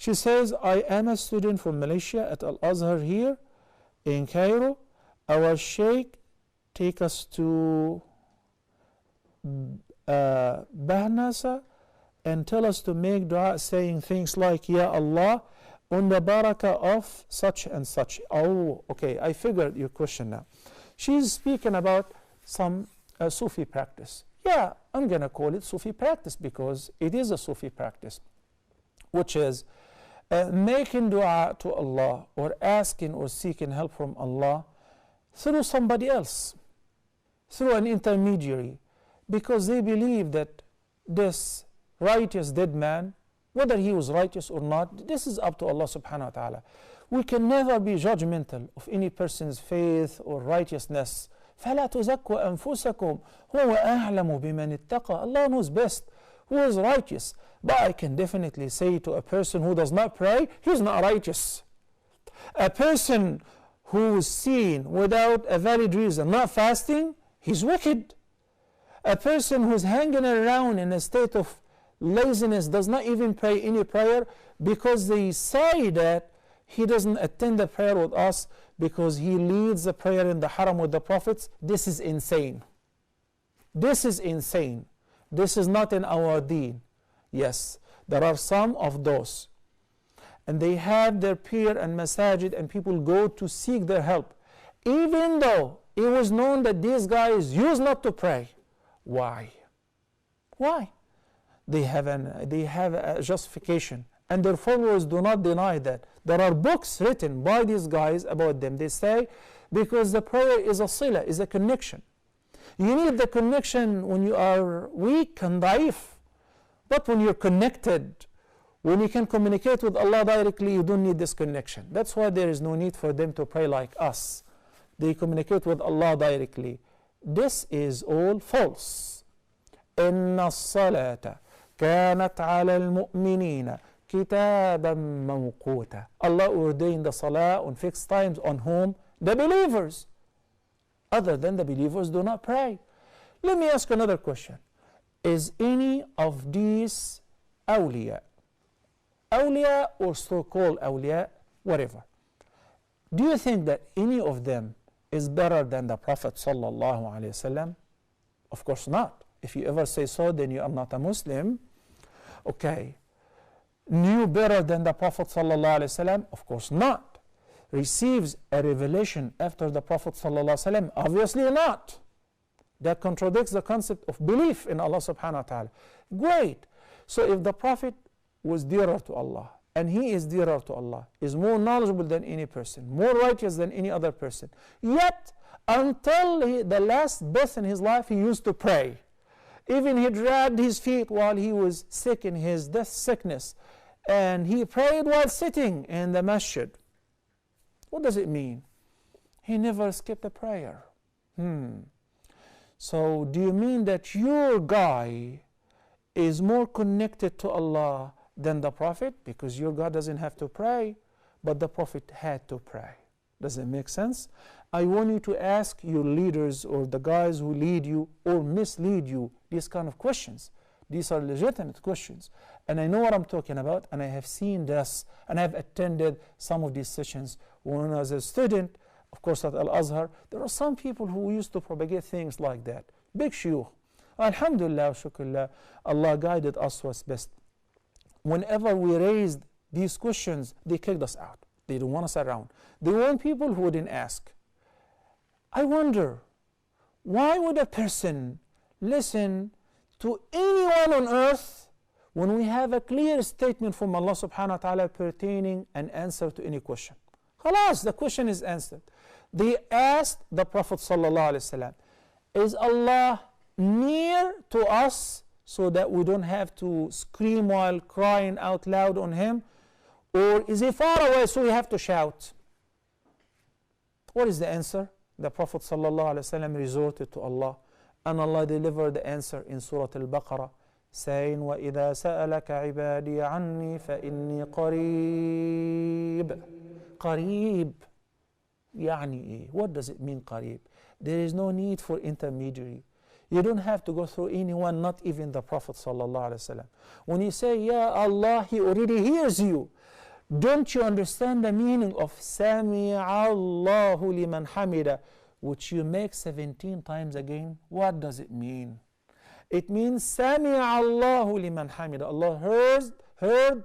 She says, I am a student from Malaysia at Al-Azhar here in Cairo. Our Sheikh take us to Bahnasa and tell us to make dua saying things like, Ya Allah, on the barakah of such and such. Oh, okay, I figured your question now. She's speaking about some Sufi practice. Yeah, I'm going to call it Sufi practice because it is a Sufi practice, which is making dua to Allah or asking or seeking help from Allah through somebody else, through an intermediary, because they believe that this righteous dead man, whether he was righteous or not, this is up to Allah subhanahu wa ta'ala. We can never be judgmental of any person's faith or righteousness. فَلَا تُزَكُّوا أَنفُسَكُمْ هُوَ أَعْلَمُ بِمَنِ اتَّقَى. Allah knows best who is righteous. But I can definitely say to a person who does not pray, he's not righteous. A person who is seen without a valid reason, not fasting, he's wicked. A person who's hanging around in a state of laziness, does not even pray any prayer because they say that he doesn't attend the prayer with us because he leads the prayer in the haram with the prophets. This is insane. This is insane. This is not in our deen. Yes, there are some of those, and they have their peer and masajid, and people go to seek their help, even though it was known that these guys used not to pray. Why? Why? They have a justification, and their followers do not deny that. There are books written by these guys about them. They say because the prayer is a sila, is a connection. You need the connection when you are weak and daif. But when you're connected, when you can communicate with Allah directly, you don't need this connection. That's why there is no need for them to pray like us. They communicate with Allah directly. This is all false. إِنَّ الصَّلَاةَ كَانَتْ عَلَى الْمُؤْمِنِينَ كِتَابًا مَوْقُوتًا. Allah ordained the salah on fixed times on whom? The believers. Other than the believers do not pray. Let me ask another question. Is any of these awliya or so-called awliya, whatever, do you think that any of them is better than the Prophet sallallahu alaihi wasallam? Of course not. If you ever say so, then you are not a Muslim. Okay. Knew better than the Prophet sallallahu alaihi wasallam? Of course not. Receives a revelation after the Prophet sallallahu alaihi wasallam? Obviously not. That contradicts the concept of belief in Allah subhanahu wa ta'ala. Great. So if the Prophet was dearer to Allah, and he is dearer to Allah, is more knowledgeable than any person, more righteous than any other person, yet until the last breath in his life he used to pray. Even he dragged his feet while he was sick in his death sickness, and he prayed while sitting in the masjid. What does it mean? He never skipped a prayer. So do you mean that your guy is more connected to Allah than the Prophet? Because your God doesn't have to pray, but the Prophet had to pray. Does it make sense? I want you to ask your leaders or the guys who lead you or mislead you these kind of questions. These are legitimate questions. And I know what I'm talking about, and I have seen this, and I have attended some of these sessions when I was a student. Of course, at Al-Azhar, there are some people who used to propagate things like that. Big shuyukh. Alhamdulillah, shukrullah, Allah guided us what's best. Whenever we raised these questions, they kicked us out. They don't want us around. They want people who wouldn't ask. I wonder, why would a person listen to anyone on earth when we have a clear statement from Allah subhanahu wa ta'ala pertaining an answer to any question? Khalas, the question is answered. They asked the Prophet sallallahu alaihi wasallam, is Allah near to us so that we don't have to scream while crying out loud on him? Or is he far away so we have to shout? What is the answer? The Prophet sallallahu alaihi wasallam resorted to Allah, and Allah delivered the answer in Surah Al-Baqarah, saying, وَإِذَا سَأَلَكَ عِبَادِي عَنِّي فَإِنِّي قَرِيبٌ. قريب يعني إيه? What does it mean قريب? There is no need for intermediary. You don't have to go through anyone, not even the Prophet sallallahu alaihi wasallam. When you say Ya Allah, he already hears you. Don't you understand the meaning of سَمِعَ اللَّهُ لِمَنْ حَمِدَ, which you make 17 times again? What does it mean? It means سَمِعَ اللَّهُ لِمَنْ حَمِدَ. Allah heard,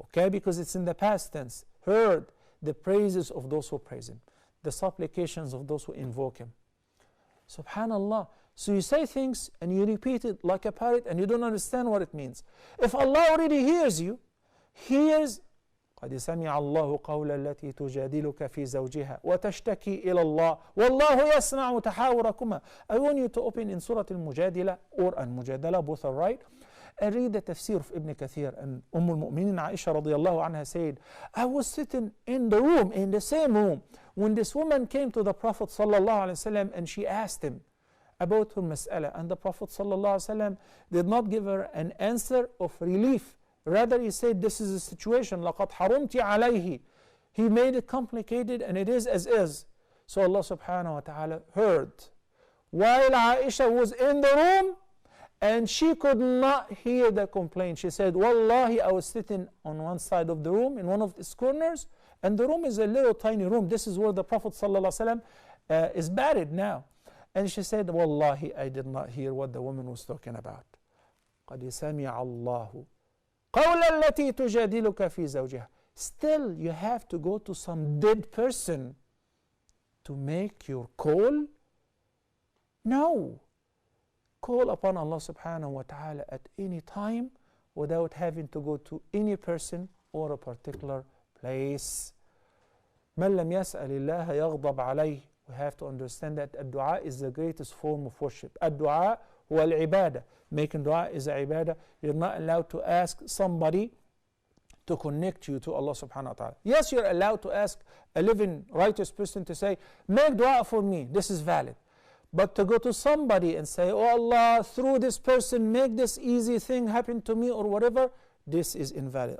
okay, because it's in the past tense, heard the praises of those who praise Him, the supplications of those who invoke Him. Subhanallah. So you say things and you repeat it like a parrot and you don't understand what it means. If Allah already hears you, hears قد سمع الله قول التي تجادلك في زوجها وتشتكي إلى الله والله يسمع تحاوركما. I want you to open in Surah Al-Mujadila or Al-Mujadala, both are right, and read the tafsir of Ibn Kathir. And Al-Mu'minin Aisha radiallahu anha said, I was sitting in the room, in the same room, when this woman came to the Prophet sallallahu alaihi wasallam and she asked him about her mas'ala, and the Prophet sallallahu alaihi wasallam did not give her an answer of relief. Rather, he said, this is a situation, لَقَدْ حَرُمْتِ عَلَيْهِ. He made it complicated and it is as is. So Allah subhanahu wa ta'ala heard. While Aisha was in the room and she could not hear the complaint. She said, Wallahi, I was sitting on one side of the room, in one of its corners, and the room is a little tiny room. This is where the Prophet sallallahu alaihi wasallam is buried now. And she said, Wallahi, I did not hear what the woman was talking about. قَدْ سَمِعَ اللَّهُ قَوْلَ الَّتِي تُجَادِلُكَ فِي زَوْجِهَا. Still, you have to go to some dead person to make your call? No. Call upon Allah subhanahu wa ta'ala at any time without having to go to any person or a particular place. مَنْ لَمْ يَسْأَلِ اللَّهَ يَغْضَبْ عَلَيْهِ. We have to understand that ad-du'a is the greatest form of worship. Ad-du'a huwa al-ibadah. Making dua is a ibadah. You're not allowed to ask somebody to connect you to Allah subhanahu wa ta'ala. Yes, you're allowed to ask a living righteous person to say, make dua for me. This is valid. But to go to somebody and say, oh Allah, through this person, make this easy thing happen to me or whatever, this is invalid.